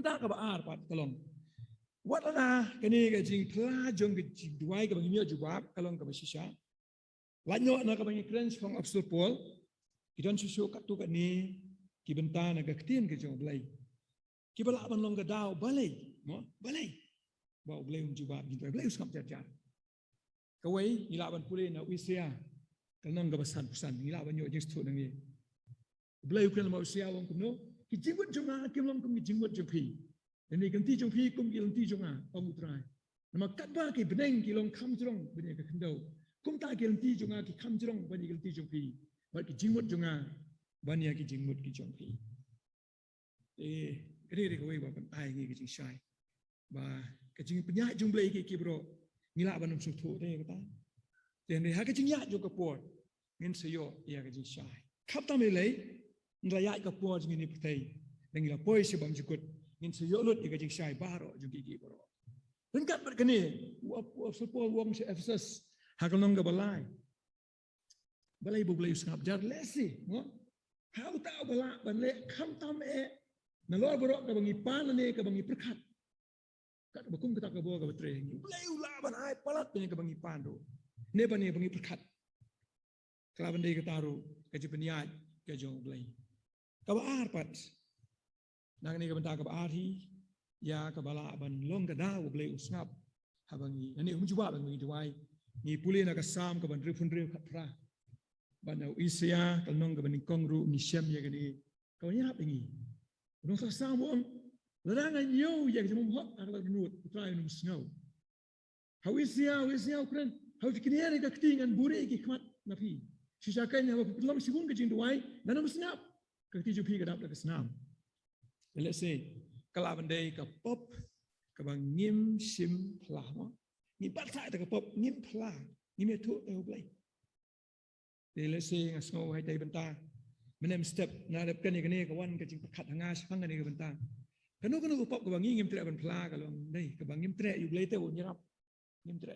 tak ke pat kalong. Wat lah kini ke jing pela jong ke Jingduwai ke bangimio jubab kalong ke basisha. Lanyo na ke bangi krens fong apostol Paul. Kidan susu kat tu kat ni ki benta na ke ketin ke jong belai. Ki bala ban long ke dau balai, mo balai. Bau belai jubab Jingduwai belai usap jar-jar. Kawai ila ban pulih na usia. Kalong ke pesan ila ban yo jing stu nang ni. Belai ukran mau usia wong kumno. Ki jingwat jonga kim long kum ki jingwat jongpi. Ini ganti jongpi kum ki ganti jonga ong utrai. Nama kat ba ki beneng ki long kham jrong bani ke kendau. Kum ta ki ganti jonga ki kham jrong bani ganti jongpi. Ba ki jingwat jonga bani ki jingwat ki jongpi. Kene ko wei ba ban ai ngi ki jing shai. Ba ka jing penya jong blai ki bro. Ngila ban su thu te ka ta. Den ha ka jing ya jo ka por. Ngin se yo ya ka jing shai. Khap ta me lei ngrayat ka por jing ni ptai. Nang la poi se bam jukut. Ngin se yo lut ka jing shai baro jong ki bro. Dan kat bat kene wa support wong se Ephesus ha ka nong ka balai. Balai bu balai usap jar lesi, mo. How ta bala ban le kham tam na lor borok ka bangi pan ne ka bangi perkhat. Kat bakum ka ka bo ka betre ngi. Balai ula ban ai palat ne ka bangi pan do. Ne ban ne bangi perkhat. Kala ban dei ka taru ka ji peniat ka jong balai. Ka ba ar pat. Nang ne ka benta ka ba ar hi ya ka bala ban long ka daw balai usngap ha bangi. Ani umjuba ban bangi duai. Ni puli na ka sam ka ban rifun rif khat pra. Bana usia kalnong ka baning kongru ni syam ya gani kau nyap ingi nong sa sam wong larangan yo ya ke mum hot akla nut try num snow how usia kren how fikir ni ka ketingan buri ki khmat nafi sisakan ya pelom sigun ke Jingduwai nanam snap ka ti jupi ka dap ka snam. Let's say kala bandai ka pop ka bang ngim sim phla mo ni pat sa ta ka pop ngim phla ni me thu te blai. Let's say ngasno hai dai benta menem step na dep kan ni ka wan ka jing khat hanga sang ni ka benta kanu ko pop ka bang ngim tre ban phla ka long dai ka bang ngim tre yu blai te on yarap ngim tre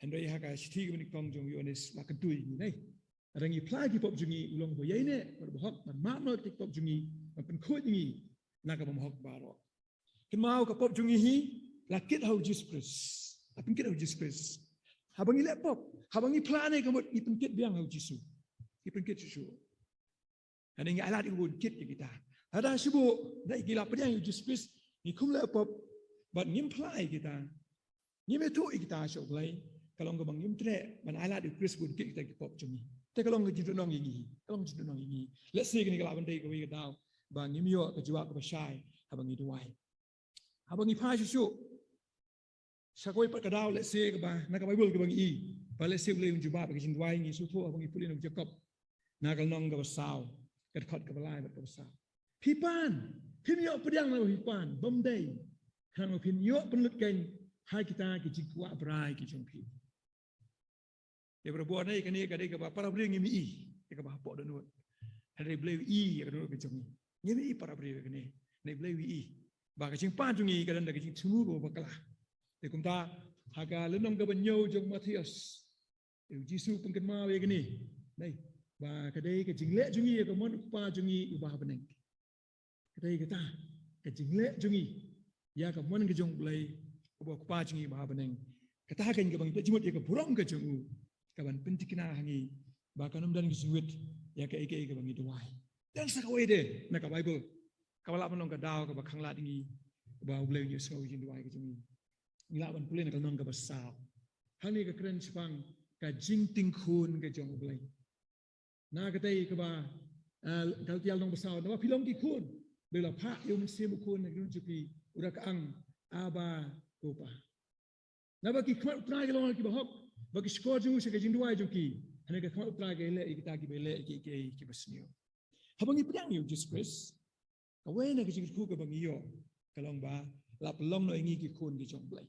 andoi ha ka sithi ka ni kong jong yonis la ka tui ni dai rangi phla ki pop jungi ulong bo yai ne ba hok man ma no ki pop jungi man pen khoi ni na ka bam hok ba ro kin mau ka pop jungi hi la kit how Jesus Christ apin kit how Jesus Christ habang ile pop habang iplane kamot ipengkit biang hau Jisu ipengkit Jisu ada ngi alat ibun kit kita ada sibu dai gila pedang Jesus Christ ni kumla pop bat ngim plai kita ngim itu kita sok lai kalau ngabang ngim tre man alat di Christ bun kit kita ki pop jumi te kalau ngi jidu nong ngi kalau ngi jidu nong ngi let's say ni kala bandai ka wi ka daw ba ngim yo ka juwa ka basai habang ngi duai habang ngi pha Jisu sakoi pat ka daw let's say ka ba na ka Bible ka bang i ba let's say ulai jubab ka Jingduwai ngi su tho habang ngi pulin Jacob na kal nong ka basau ka khot ka balai ba ka basau pipan pimyo pedang na pipan bomdai khang pimyo penlut kain hai kita ki jikwa brai ki jongpi ya berbuat nai kani ka dei ka ba para bring ngi i ka ba po do nut hai blai i ka do ka jong ngi i para bring ka ni nei blai i ba ka jing pa jungi ka dan ka jing thumu ro ba kala te kum ta haga lenong ka banyo jong Matius Jisu pengken ma we gani dai ba ka dei ka jingle jungi ka mon pa jungi ba beneng ka dei ka ta ka jingle jungi ya ka mon ka jong blai ba pa jungi ba beneng ka ta kan ka bang jimut ya ka burong ka jong ka ban pentikina hangi ba ka nom dan ki suwit ya ka ike ka bang duai dan sa ka we de na ka Bible ka wala panong ka daw ka ba khangla dingi ba blai ni so Jingduwai ka jungi ngila ban pulin ka nong ka basau hani ka kren spang ka jing ting khun ka jong blai na ka tai ka ba kal tial nong basau na pilong ki khun de la pha yo mun se mu khun na ru jupi ura ka ang aba ko pa na ba ki khot tra ka long ki ba hok ba ki skor ju se ka Jingduwai ju ki hani ka khot tra ka le ki ta ki be le ki basnio habang ipyang yo Jesus Christ ka we na ka jing khu ka bang yo ka long ba la pelong no ngi ki khun ki jong blai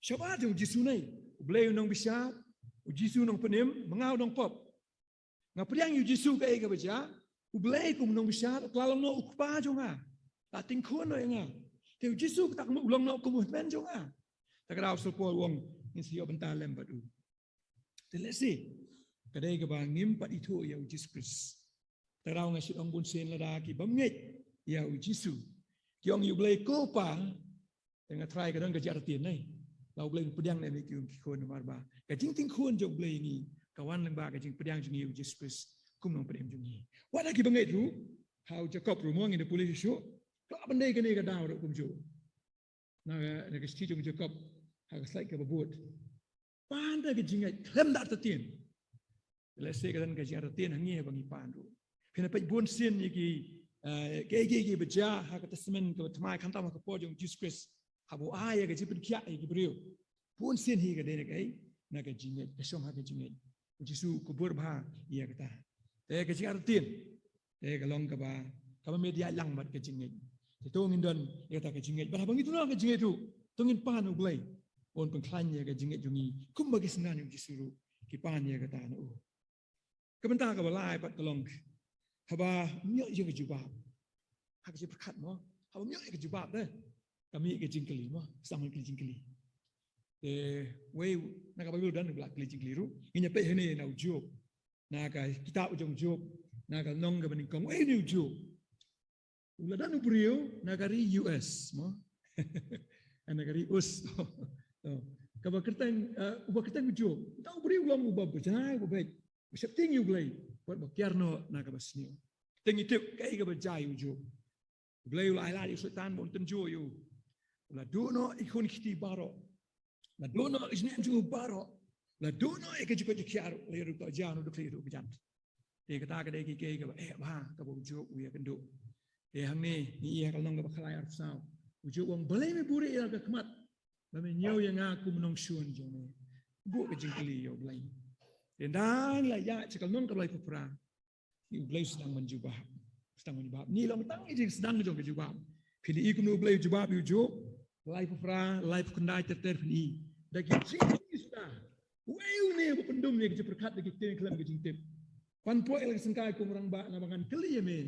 Syabat jong Jisu nai blai nong bisa Jisu nong penim mengau nong pop ngapriang yu Jisu ka e ka baja blai kum nong bisa tlalong no ukpa jonga ta ting khun no nga te Jisu tak mo ulong no kum ben jonga ta ka daw so po wong ni siyo benta lem badu te lesi ka dei ka ba ngim pat itu ya Jesus Christ ta daw nga sit ong bun sen la da ki bam nget ya Jisu kiong yu blay ko pa dengan try kadang kerja artian ni lau blay pedang ni kiong kikon marba kajing ting khun jong blay ni kawan leng ba kajing pedang jong yu Jesus kum nong pedem jong ni wat lagi bangai tu how Jacob rumong in the police show klak bandai kene ka daw kum jo na ke sti jong Jacob ha ka slide ka babut pan da kajing ai klem da artian let's say kadang kerja artian hangi bangi pan tu pina pe bon sin ni ki ke baca hak testament ke tmai kan tama ke po jong Jesus Christ habu ai ke jipin kya ke brio pun sin hi ke de ke na ke jinget ke som ha ke jinget jisu kubur bha ia kata ke jingat tin ke long ke ba ka media lang mat ke jinget tu ngindon kata ke jinget ba bang itu ke jinget tu tungin pan uglai on pengklan ya ke jinget jungi kum bagi senan yang jisuru ki pan ya kata no kebentar ke balai pat kelong haba nyok je ke jubab hak je berkat mo haba nyok ke jubab dah kami ke jingkeli mo sama ke jingkeli we nak apa dan belak ke jingkeli ru inya pe hene na ujo na ka kitab ujung job na ka nong ke bening kong we ni ujo ula dan ubrio na kari US mo ana kari us ka ba kertang uba kertang ujo ta ubrio ulam ubab jai ubek bisa tinggi ulai buat bakiarno na ka basni tinggi tip kai ka bajai ujo ulai ulai la di sultan bon tenjo yu la dono ikon kiti baro la dono isne ju baro la dono e ke jipa jikiaro le ru ta jano do kli ru bijant e kata ka de ki ke ka ba ka bo ujo uya kendo e hang ni ia ka long ka bakhlai ar sao ujo wong balai me buri ila ka kmat ba me nyau yang aku menong suan jo ne bu ke jingkli yo balai dan la ya cakal non ka balai pupra ni balai sedang menjubah ni long tang ijing sedang jong ke jubab pili iku no balai jubab yu jo life fra life kundai terter pili dagi jing sudah weu ne pendum ne ke perkat dagi ten kelam ke jing tip pan po el sengkai ku orang ba na bangan keli me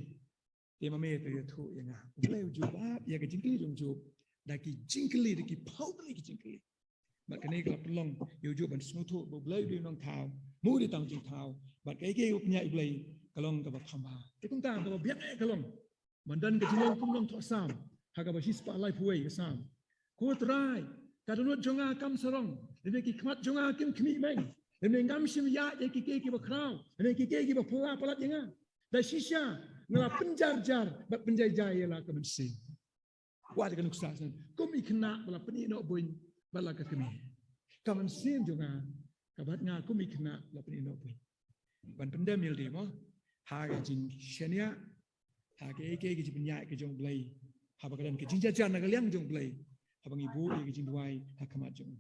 te mame te thu yang balai jubab ya ke jingkli jong jo dagi jingkli dagi pau dagi jingkli mak kene kelap pelong yu jo ban smu thu bo balai di nong thau mu di tang jing thau bat ke upnya balai kalong ka ba thamba te kung ta ka ba biak kalong mandan ke jilong kum long tho sam ha ka ba hispa life way ka sam ko trai ka donut jonga kam sarong le ki khmat jonga kim khmi meng le ngam sim ya ye ki ba krau le ki ba pula palat yenga da shisha ngala penjar jar ba penjai jai la ka bensi wa de kan uksa san kum ikna bala peni no boin bala ka kemi ka bensin jonga ka bat nga kum ikna la peni no boin ban pendem mil di mo haga jing shania haga ke jibnya ke jong blai haba kadan ke jing jajan na liang jong blai haba ngibu ke Jingduwai hakamat jong